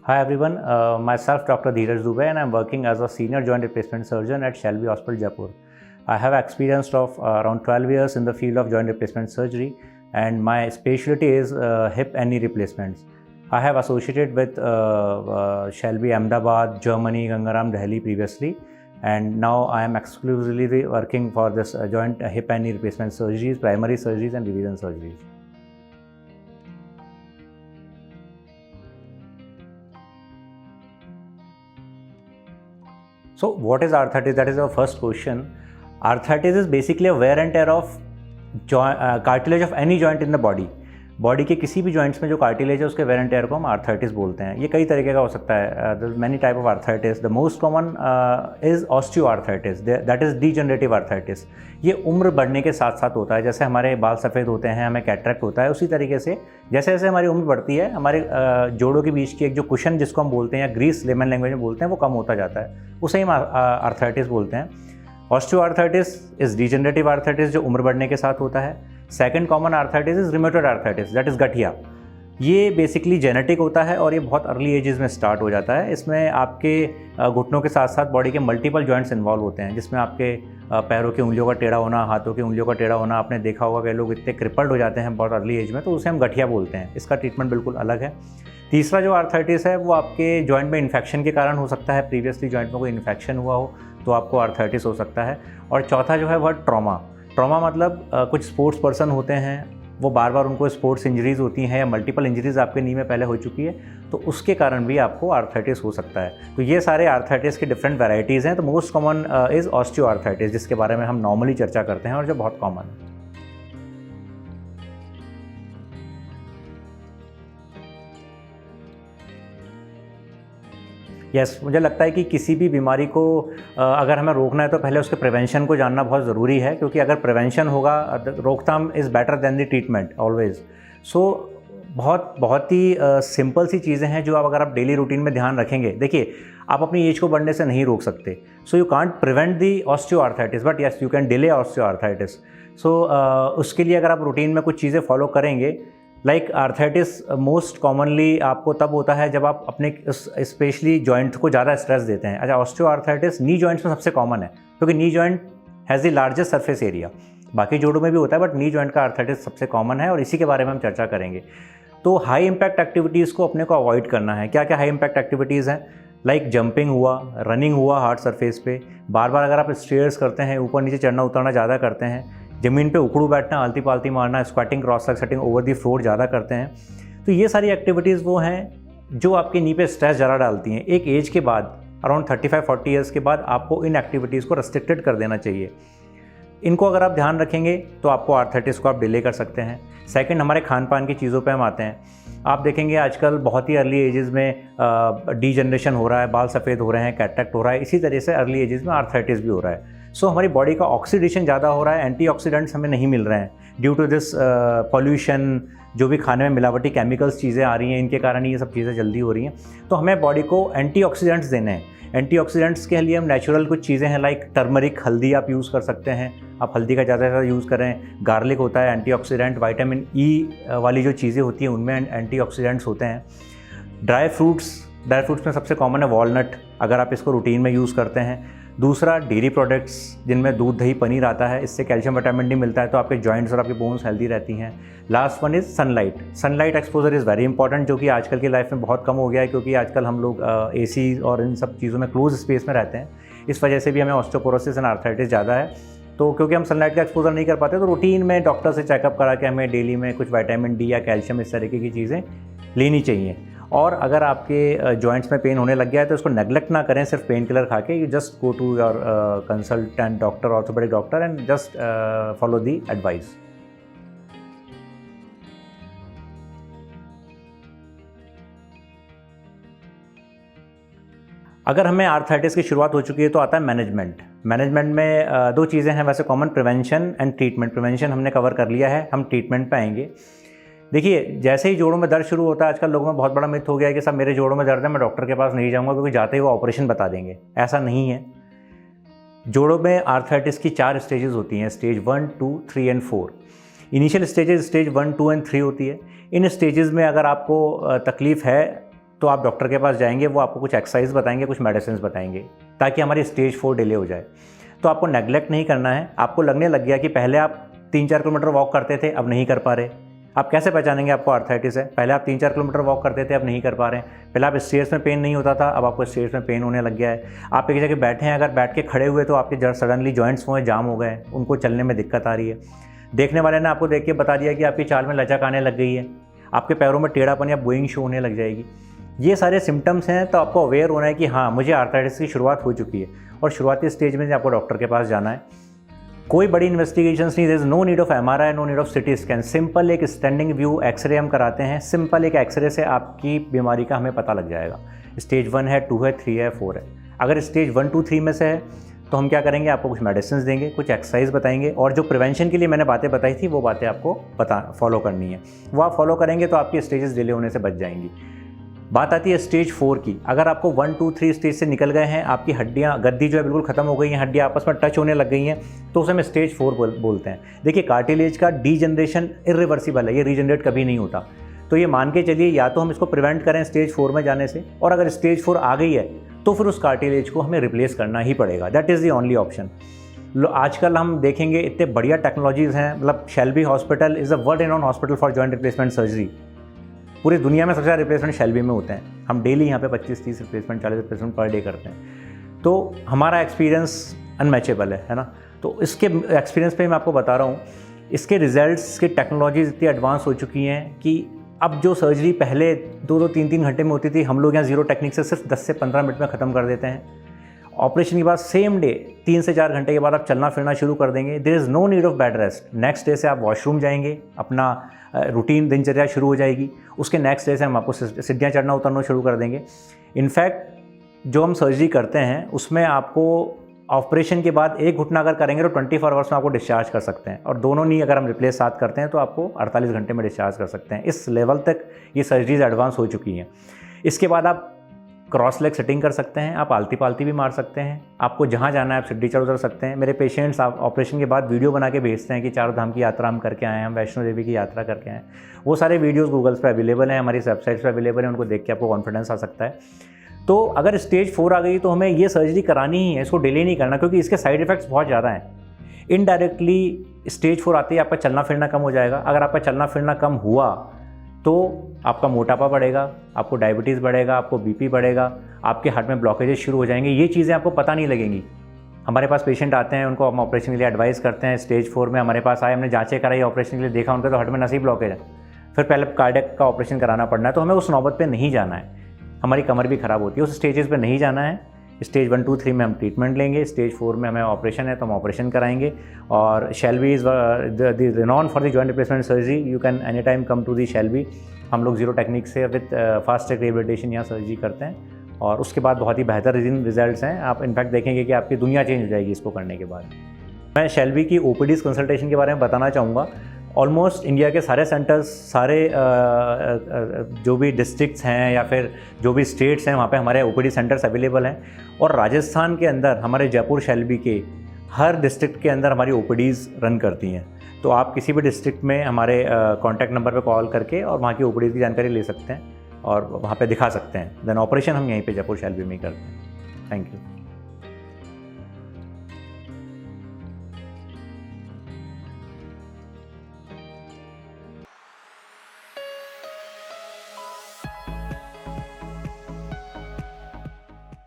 Hi everyone, myself Dr. Dheeraj Dubey and I am working as a senior joint replacement surgeon at Shelby Hospital, Jaipur. I have experience of around 12 years in the field of joint replacement surgery and my specialty is hip and knee replacements. I have associated with Shelby Ahmedabad, Germany, Gangaram, Delhi previously, and now I am exclusively working for this joint hip and knee replacement surgeries, primary surgeries and revision surgeries. So what is arthritis? That is our first question. Arthritis is basically a wear and tear of cartilage of any joint in the body. Body के किसी भी joints में जो cartilage है उसके where and tear को हम arthritis बोलते हैं. ये कई तरीके का हो सकता है. Many type of arthritis. The most common is osteo arthritis, that is degenerative arthritis. ये उम्र बढ़ने के साथ साथ होता है. जैसे हमारे बाल सफ़ेद होते हैं, हमें कैटरेक्ट होता है, उसी तरीके से जैसे जैसे हमारी उम्र बढ़ती है हमारे जोड़ों के बीच की एक जो कुशन जिसको हम बोलते हैं या ग्रीस लेमन लैंग्वेज में बोलते हैं वो कम होता जाता है. उसे हम आर्थराइटिस बोलते हैं. Osteo arthritis is degenerative arthritis जो उम्र बढ़ने के साथ होता है. Second common arthritis is rheumatoid arthritis, that is गठिया. ये बेसिकली जेनेटिक होता है और ये बहुत अर्ली एजेस में स्टार्ट हो जाता है. इसमें आपके घुटनों के साथ साथ बॉडी के मल्टीपल जॉइंट्स इन्वॉल्व होते हैं, जिसमें आपके पैरों की उंगलियों का टेढ़ा होना, हाथों की उंगलियों का टेढ़ा होना. आपने देखा होगा कि लोग इतने क्रिपल्ड हो जाते हैं बहुत अर्ली एज में, तो उसे हम गठिया बोलते हैं. इसका ट्रीटमेंट बिल्कुल अलग है. तीसरा जो आर्थराइटिस है वो आपके जॉइंट में इन्फेक्शन के कारण हो सकता है. प्रीवियसली जॉइंट में कोई इन्फेक्शन हुआ हो तो आपको आर्थराइटिस हो सकता है. और चौथा जो है वह ट्रॉमा. ट्रॉमा मतलब कुछ स्पोर्ट्स पर्सन होते हैं, वो बार बार उनको स्पोर्ट्स इंजरीज़ होती हैं या मल्टीपल इंजरीज़ आपके नी में पहले हो चुकी है, तो उसके कारण भी आपको आर्थराइटिस हो सकता है. तो ये सारे आर्थराइटिस की डिफरेंट वैराइटीज़ हैं. तो most common is osteo arthritis, जिसके बारे में हम नॉर्मली चर्चा करते हैं और जो बहुत कॉमन है. यस, मुझे लगता है कि किसी भी बीमारी को अगर हमें रोकना है तो पहले उसके प्रिवेंशन को जानना बहुत ज़रूरी है, क्योंकि अगर प्रिवेंशन होगा, रोकथाम is better than the treatment always. So बहुत ही सिंपल सी चीज़ें हैं जो अगर आप डेली रूटीन में ध्यान रखेंगे. देखिए, आप अपनी एज को बढ़ने से नहीं रोक सकते. So you can't prevent the osteoarthritis, but yes you can delay osteoarthritis. So उसके लिए अगर आप रूटीन में कुछ चीज़ें फॉलो करेंगे, लाइक आर्थराइटिस मोस्ट कॉमनली आपको तब होता है जब आप अपने स्पेशली जॉइंट को ज़्यादा स्ट्रेस देते हैं. अच्छा, ऑस्टियो आर्थराइटिस नी जॉइंट्स में सबसे कॉमन है, क्योंकि knee joint has the largest surface area. बाकी जोड़ों में भी होता है बट नी जॉइंट का आर्थराइटिस सबसे कॉमन है और इसी के बारे में हम चर्चा करेंगे. तो हाई इम्पैक्ट एक्टिविटीज़ को अपने को अवॉइड करना है. क्या क्या हाई इम्पैक्ट एक्टिविटीज़ हैं? लाइक जंपिंग हुआ, रनिंग हुआ हार्ड सरफेस पे, बार बार अगर आप स्टेयर्स करते हैं, ऊपर नीचे चढ़ना उतरना ज़्यादा करते हैं, ज़मीन पे उखड़ू बैठना, आलती पालती मारना, squatting, cross leg sitting, over the floor ज़्यादा करते हैं, तो ये सारी एक्टिविटीज़ वो हैं जो आपके नी पे स्ट्रेस ज़्यादा डालती हैं. एक एज के बाद, अराउंड 35-40 ईयर्स के बाद आपको इन एक्टिविटीज़ को रेस्ट्रिक्टेड कर देना चाहिए. इनको अगर आप ध्यान रखेंगे तो आपको आर्थराइटिस को आप डिले कर सकते हैं. सेकंड, हमारे खान पान की चीज़ों पे हम आते हैं. आप देखेंगे आजकल बहुत ही अर्ली एजेस में डीजनरेशन हो रहा है, बाल सफ़ेद हो रहे हैं, कैटरेक्ट हो रहा है. इसी तरह से अर्ली एजेस में आर्थराइटिस भी हो रहा है. सो हमारी बॉडी का ऑक्सीडेशन ज़्यादा हो रहा है, एंटीऑक्सीडेंट्स हमें नहीं मिल रहे हैं ड्यू टू दिस पॉल्यूशन. जो भी खाने में मिलावटी केमिकल्स चीज़ें आ रही हैं, इनके कारण ये सब चीज़ें जल्दी हो रही हैं. तो हमें बॉडी को एंटीऑक्सीडेंट्स देने हैं. एंटीऑक्सीडेंट्स के लिए हम नेचुरल कुछ चीज़ें हैं, लाइक टर्मरिक, हल्दी आप यूज़ कर सकते हैं. आप हल्दी का ज़्यादा से ज़्यादा यूज़ करें. गार्लिक होता है एंटीऑक्सीडेंट. विटामिन ई वाली जो चीज़ें होती हैं उनमें एंटीऑक्सीडेंट्स होते हैं. ड्राई फ्रूट्स में सबसे कॉमन है वॉलनट, अगर आप इसको रूटीन में यूज़ करते हैं. दूसरा, डेयरी प्रोडक्ट्स जिनमें दूध, दही, पनीर आता है, इससे कैल्शियम, विटामिन डी मिलता है, तो आपके जॉइंट्स और आपकी बोन्स हेल्दी रहती हैं. Last one is sunlight. Sunlight exposure is very important, जो कि आजकल की लाइफ में बहुत कम हो गया है, क्योंकि आजकल हम लोग एसी और इन सब चीज़ों में क्लोज स्पेस में रहते हैं. इस वजह से भी हमें ऑस्टियोपोरोसिस एंड आर्थराइटिस ज़्यादा है. तो क्योंकि हम सनलाइट का एक्सपोजर नहीं कर पाते, तो रूटीन में डॉक्टर से चेकअप करा के हमें डेली में कुछ विटामिन डी या कैल्शियम इस तरीके की चीज़ें लेनी चाहिए. और अगर आपके जॉइंट्स में पेन होने लग गया है तो इसको नेग्लेक्ट ना करें सिर्फ पेन किलर खा के. You just go to your consultant doctor, orthopaedic doctor, and just follow the advice. अगर हमें आर्थराइटिस की शुरुआत हो चुकी है तो आता है मैनेजमेंट. मैनेजमेंट में दो चीज़ें हैं वैसे common, prevention and treatment. Prevention हमने कवर कर लिया है, हम ट्रीटमेंट पे आएंगे. देखिए, जैसे ही जोड़ों में दर्द शुरू होता है, आजकल लोगों में बहुत बड़ा मिथ हो गया है कि सब मेरे जोड़ों में दर्द है, मैं डॉक्टर के पास नहीं जाऊंगा क्योंकि जाते ही वो ऑपरेशन बता देंगे. ऐसा नहीं है. जोड़ों में आर्थराइटिस की 4 स्टेजेस होती हैं, stage 1, 2, 3 and 4. Initial stages stage 1, 2 and 3 होती है. इन स्टेजेस में अगर आपको तकलीफ़ है तो आप डॉक्टर के पास जाएंगे, वो आपको कुछ एक्सरसाइज बताएंगे, कुछ मेडिसिन बताएंगे ताकि हमारी स्टेज 4 डिले हो जाए। तो आपको नेगलेक्ट नहीं करना है। आपको लगने लग गया कि पहले आप 3-4 किलोमीटर वॉक करते थे, अब नहीं कर पा रहे, आप कैसे पहचानेंगे आपको आर्थराइटिस है? पहले आप 3-4 किलोमीटर वॉक करते थे, अब नहीं कर पा रहे हैं। पहले आप स्टेयर्स में पेन नहीं होता था, अब आपको स्टेयर्स में पेन होने लग गया है। आप एक जगह बैठे हैं, अगर बैठ के खड़े हुए तो आपके जड़ सडनली जॉइंट्स हुए जाम हो गए, उनको चलने में दिक्कत आ रही है। देखने वाले ने आपको देख के बता दिया कि आपकी चाल में लचक आने लग गई है, आपके पैरों में टेढ़ापन या बोइंग शो होने लग जाएगी। ये सारे सिम्टम्स हैं, तो आपको अवेयर होना है कि हाँ, मुझे आर्थराइटिस की शुरुआत हो चुकी है और शुरुआती स्टेज में आपको डॉक्टर के पास जाना है। कोई बड़ी इन्वेस्टिगेशंस नहीं, there is no need of MRI, no need of CT scan. Simple एक स्टैंडिंग व्यू एक्सरे हम कराते हैं। सिंपल एक एक्सरे से आपकी बीमारी का हमें पता लग जाएगा, स्टेज 1 है, 2 है, 3 है, 4 है। अगर स्टेज 1, 2, 3 में से है तो हम क्या करेंगे, आपको कुछ मेडिसिन देंगे, कुछ एक्सरसाइज बताएंगे, और जो प्रिवेंशन के लिए मैंने बातें बताई थी वो बातें आपको फॉलो करनी है। वो आप फॉलो करेंगे तो आपकी स्टेजेस डिले होने से बच जाएंगी। बात आती है स्टेज 4 की। अगर आपको 1, 2, 3 स्टेज से निकल गए हैं, आपकी हड्डियाँ, गद्दी जो है बिल्कुल ख़त्म हो गई हैं, हड्डियाँ आपस में टच होने लग गई हैं, तो उसे हम स्टेज 4 बोलते हैं। देखिए, कार्टिलेज का डीजनरेशन इरिवर्सिबल है, ये रीजनरेट कभी नहीं होता। तो ये मान के चलिए, या तो हम इसको प्रिवेंट करें स्टेज 4 में जाने से, और अगर स्टेज 4 आ गई है तो फिर उस कार्टिलेज को हमें रिप्लेस करना ही पड़ेगा। That is the only option. आजकल हम देखेंगे इतने बढ़िया टेक्नोलॉजीज़ हैं, मतलब Shelby hospital is a world renowned hospital for joint replacement surgery. पूरी दुनिया में सबसे ज़्यादा रिप्लेसमेंट शेल्बी में होते हैं। हम डेली यहाँ पे 25-30 रिप्लेसमेंट, 40 रिप्लेसमेंट पर डे करते हैं। तो हमारा एक्सपीरियंस अनमैचेबल है ना। तो इसके एक्सपीरियंस पे मैं आपको बता रहा हूँ, इसके रिजल्ट्स की टेक्नोलॉजीज इतनी एडवांस हो चुकी हैं कि अब जो सर्जरी पहले 2-2, 3-3 घंटे में होती थी, हम लोग यहाँ जीरो टेक्निक से सिर्फ 10 से 15 मिनट में ख़त्म कर देते हैं। ऑपरेशन के बाद सेम डे 3 से 4 घंटे के बाद आप चलना फिरना शुरू कर देंगे। There is no need of bed rest. Next day से आप वॉशरूम जाएंगे, अपना रूटीन दिनचर्या शुरू हो जाएगी। उसके नेक्स्ट डे से हम आपको सीढ़ियाँ चढ़ना उतरना शुरू कर देंगे। इनफैक्ट जो हम सर्जरी करते हैं उसमें आपको ऑपरेशन के बाद एक घुटना अगर करेंगे तो 24 आवर्स में आपको डिस्चार्ज कर सकते हैं, और दोनों नी अगर हम रिप्लेस साथ करते हैं तो आपको 48 घंटे में डिस्चार्ज कर सकते हैं। इस लेवल तक ये सर्जरीज एडवांस हो चुकी हैं। इसके बाद आप क्रॉस लेग सेटिंग कर सकते हैं, आप आलती पालती भी मार सकते हैं, आपको जहाँ जाना है आप सीढ़ी चढ़ उतर सकते हैं। मेरे पेशेंट्स आप ऑपरेशन के बाद वीडियो बना के भेजते हैं कि 4 धाम की यात्रा हम करके आए हैं, हम वैष्णो देवी की यात्रा करके आए हैं। वो सारे वीडियोज़ गूगल्स पर अवेलेबल हैं, हमारी वेबसाइट्स पर अवेलेबल हैं, उनको देख के आपको कॉन्फिडेंस आ सकता है। तो अगर स्टेज 4 आ गई तो हमें ये सर्जरी करानी ही है, इसको डिले नहीं करना, क्योंकि इसके साइड इफ़ेक्ट्स बहुत ज़्यादा हैं। इनडायरेक्टली स्टेज 4 आते ही आपका चलना फिरना कम हो जाएगा। अगर आपका चलना फिरना कम हुआ तो आपका मोटापा बढ़ेगा, आपको डायबिटीज़ बढ़ेगा, आपको बीपी बढ़ेगा, आपके हार्ट में ब्लॉकेजेस शुरू हो जाएंगे। ये चीज़ें आपको पता नहीं लगेंगी। हमारे पास पेशेंट आते हैं, उनको हम ऑपरेशन के लिए एडवाइस करते हैं। स्टेज 4 में हमारे पास आए, हमने जांचें कराई, ऑपरेशन के लिए देखा उनका तो हार्ट में नसी ब्लॉकेज है, फिर पहले कार्डियक का ऑपरेशन कराना पड़ना है। तो हमें उस नौबत पर नहीं जाना है, हमारी कमर भी ख़राब होती है, उस स्टेजेस पे नहीं जाना है। स्टेज 1, 2, 3 में हम ट्रीटमेंट लेंगे, स्टेज 4 में हमें ऑपरेशन है तो हम ऑपरेशन कराएंगे। और Shalby is the renowned for the joint replacement surgery. You can any time come to the Shalby. हम लोग जीरो टेक्निक से विद फास्ट ट्रैक रिहेबिलिटेशन यहाँ सर्जरी करते हैं, और उसके बाद बहुत ही बेहतर रिजल्ट्स हैं। आप इनफैक्ट देखेंगे कि आपकी दुनिया चेंज हो जाएगी इसको करने के बाद। मैं शेल्बी की OPDs कंसल्टेशन के बारे में बताना चाहूँगा। ऑलमोस्ट इंडिया के सारे सेंटर्स, सारे जो भी डिस्ट्रिक्ट्स हैं या फिर जो भी स्टेट्स हैं, वहाँ पे हमारे OPD सेंटर्स अवेलेबल हैं। और राजस्थान के अंदर हमारे जयपुर शेल्बी के हर डिस्ट्रिक्ट के अंदर हमारी OPDs रन करती हैं। तो आप किसी भी डिस्ट्रिक्ट में हमारे कॉन्टैक्ट नंबर पे कॉल करके और वहाँ की OPDs की जानकारी ले सकते हैं और वहाँ पे दिखा सकते हैं। देन ऑपरेशन हम यहीं पे जयपुर शेल्बी में ही करते हैं। Thank you.